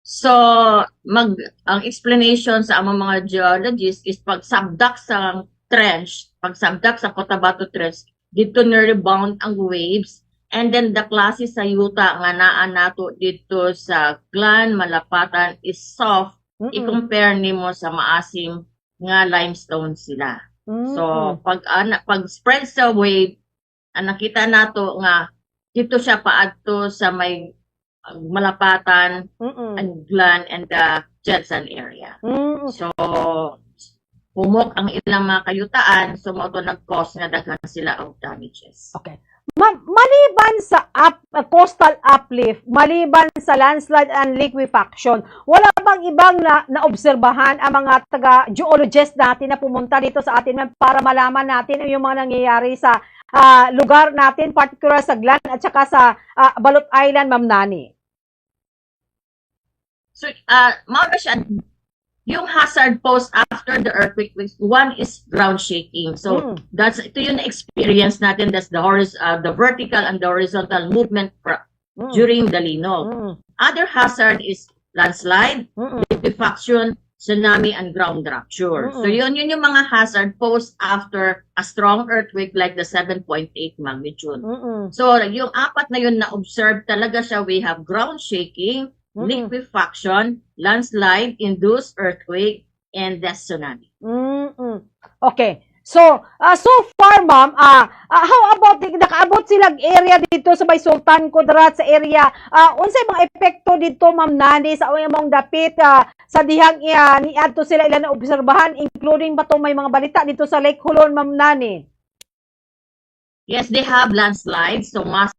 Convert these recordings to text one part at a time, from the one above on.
So, ang explanation sa among mga geologists is pag sabdak sa Cotabato Trench, dito na-rebound ang waves, and then the klase sa yuta nga naa nato dito sa Glan, Malapatan is soft, Mm-mm. i-compare nimo sa maasim nga limestone sila. So, Mm-mm. pag spread sa wave, ang nakita nato nga dito siya paadto sa may Malapatan, Mm-mm. and Glan, and the Jetson area. Mm-mm. So, humok ang ilang mga kayutaan, so mao to nag-cause nga daghan sila og damages. Okay. Maliban sa coastal uplift, maliban sa landslide and liquefaction, wala bang ibang naobserbahan ang mga taga-geologist natin na pumunta dito sa atin para malaman natin yung mga nangyayari sa lugar natin, particular sa Glan at saka sa Balot Island, Ma'am Nani? So, mao na siya, yung hazard post after the earthquake, one is ground shaking. So, that's ito yung experience natin, that's the vertical and the horizontal movement during the linog. Other hazard is landslide, liquefaction, tsunami, and ground rupture. So, yun yung mga hazard post after a strong earthquake like the 7.8 magnitude. So, yung apat na yun na-observe talaga siya, we have ground shaking, liquefaction, landslide, induced earthquake, and the tsunami. Okay. So, so far, ma'am, how about, nakaabot silang area dito sa may Sultan Kudarat sa area, unsay mga epekto dito, ma'am Nani, sa among dapit, sa dihang niadto sila ilan na obserbahan, including ba to may mga balita dito sa Lake Hulon, ma'am Nani? Yes, they have landslides. So, mas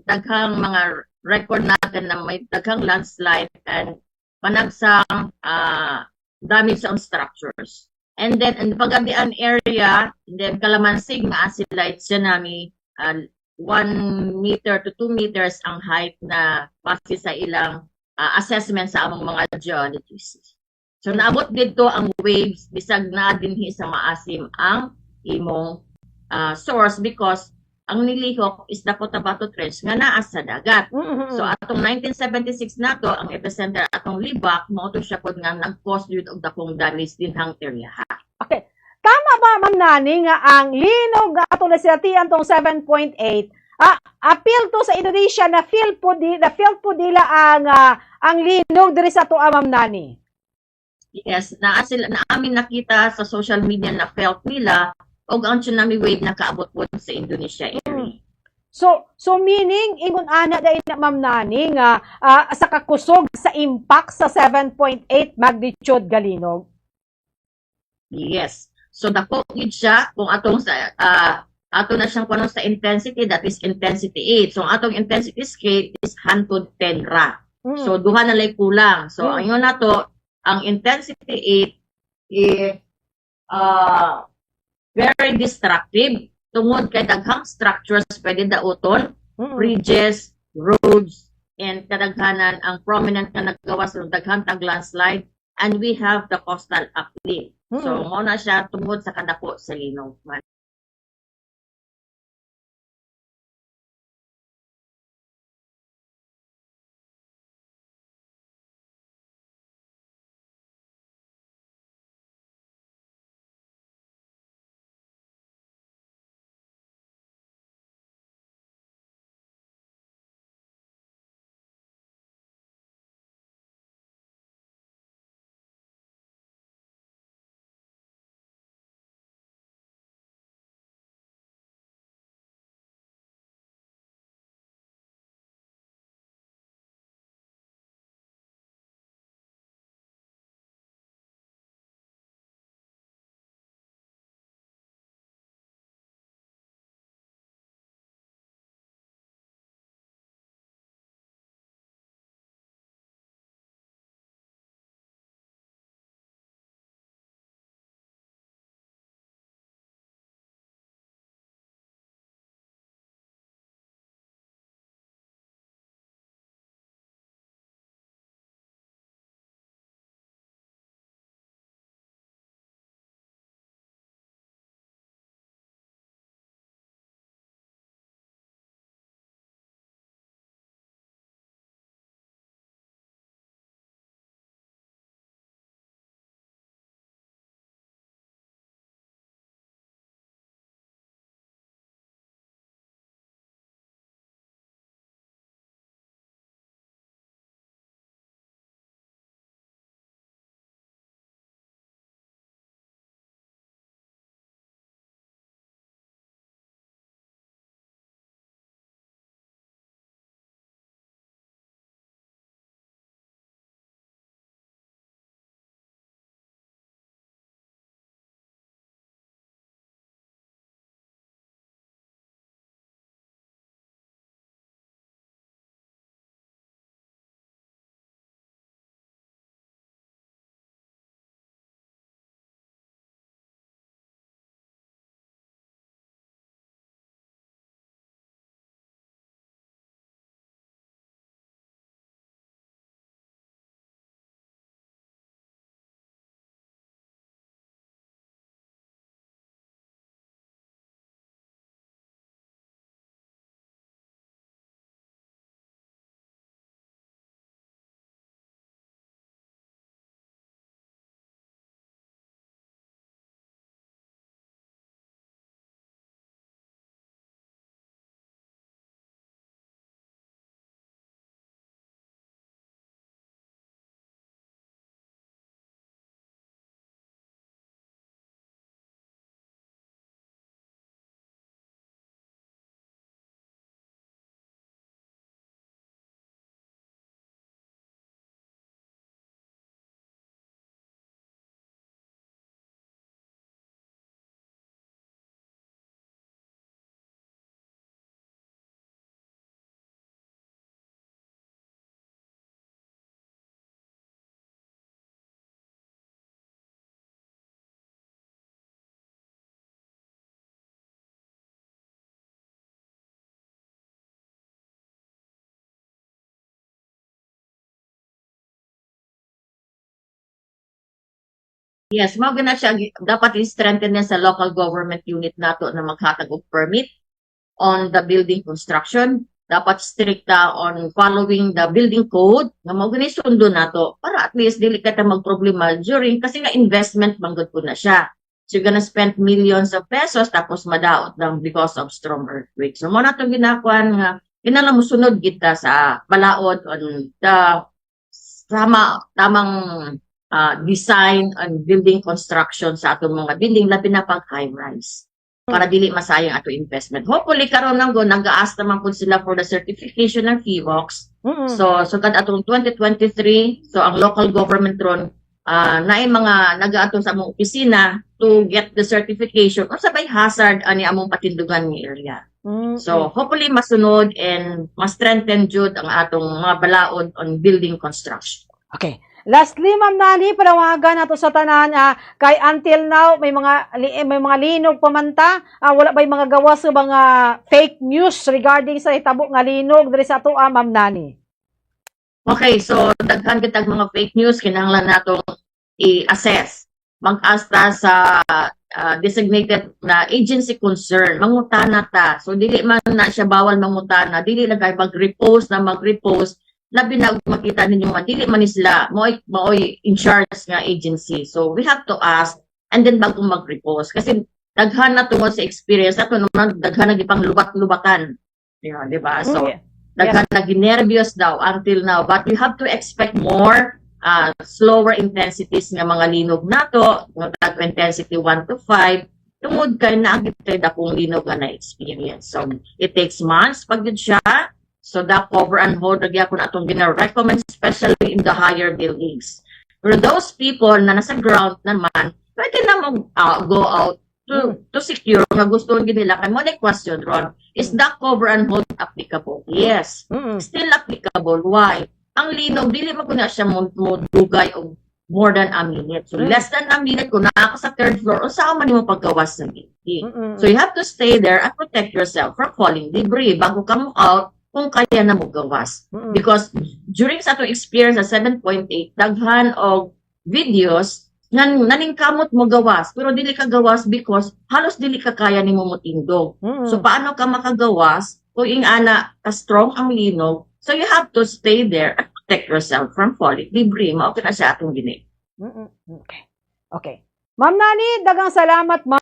daghang mga record natin na may daghang landslide and panagsang damage on structures. And then, in Pagadian area, then Kalamansig, sila tsunami, 1 meter to 2 meters ang height na base sa ilang assessment sa among mga geologists. So, naabot dito ang waves, bisag na dinhi sa maasim ang imong source because ang nilihok is the Cotabato Trench nga naa sa dagat. So atong 1976 nato ang epicenter atong Libak mao to siya pod nga nag-cause jud og dakong damage dinhang area. Okay. Tama ba, Ma'am Nani, nga ang linog nga atong nasiratian tong 7.8 appeal to sa Indonesia na feel po nila ang linog diri sa tuwa, Ma'am Nani? Yes, naamin nakita sa social media na felt nila og ang tsunami wave nakaabot po sa Indonesia area. So meaning ingon ana dai na, Ma'am Nani, nga sa kakusog sa impact sa 7.8 magnitude galinog. Yes. So dako gid siya kung atong sa ato na siyang kuno sa intensity, that is intensity 8. So atong intensity scale is 110 ra. So duha na lay kulang. So ang ingon nato ang intensity 8 is very destructive tungod kay daghang structures pwede dauton, bridges, roads, and kadaghanan ang prominent nga naggawas ng daghang tag landslide, and we have the coastal uplift. So mo na siya tungod sa kadako sa linog. Yes, mao gina siya dapat i-strengthen niya sa local government unit nato na maghatag og permit on the building construction. Dapat stricta on following the building code nga mao gani sundo nato para at least dili ka ta magproblema during kasi nga investment manggod po na siya. So you're gonna spend millions of pesos tapos madaot lang because of strong earthquake. So mo na to ginakuan nga kinala mo sunod kita sa balaod on the tamang design and building construction sa atong mga building labi na pag high rise para dili masayang ato investment. Hopefully karon nang go nag-aas naman po sila for the certification ng FIVOX. So kad atong 2023, so ang local government ron naay mga nag-ato sa among opisina to get the certification o sabay hazard ani among patindugan nga area. So hopefully masunod and ma-strengthen jud ang atong mga balaod on building construction. Okay. Lastly, Ma'am Nani, panawagan nato sa tanan kay until now may mga linog pamanta, wala bay mga gawas sa mga fake news regarding sa hitabo nga linog diri sa ato, Ma'am Nani. Okay, so daghan kitag mga fake news kinahanglan natong i-assess. Mag-asta sa designated na agency concern, mangutana ta. So dili man na siya bawal mangutana, dili na kay mag-repost labi na makita ninyo nga dili man sila mo'y in charge nga agency. So we have to ask and then bago mag-repost kasi daghan na tungod sa experience ato naman daghan na gipang lubat-lubatan. Yeah, di ba? So daghan na ginervyos daw until now, but we have to expect more slower intensities nga mga linog nato, mga intensity 1 to 5 tungod kay naagitay akong linog nga na experience. So it takes months pag yun siya. So that cover and hold lagi ako na itong gina-recommend especially in the higher buildings. For those people na nasa ground naman, pwede na go out to secure nga gusto nila. Kaya mo na question, Ron, is that cover and hold applicable? Yes. Still applicable. Why? Ang linog, dili mo ko na siya dugay o more than a minute. So less than a minute kung naa ka sa third floor o saan man mo paggawas ng building. So you have to stay there and protect yourself from falling debris bago ka mo out kung kaya na mo gawas. Because during sa atong experience sa 7.8, daghan og videos naningkamot mo gawas, pero dili ka gawas because halos dili ka kaya ni mo motindog. So paano ka makagawas kung ingana ka strong ang linog? So you have to stay there and protect yourself from falling debris. Mao na sa atong gini. Okay. Ma'am Nani, daghang salamat, Ma'am.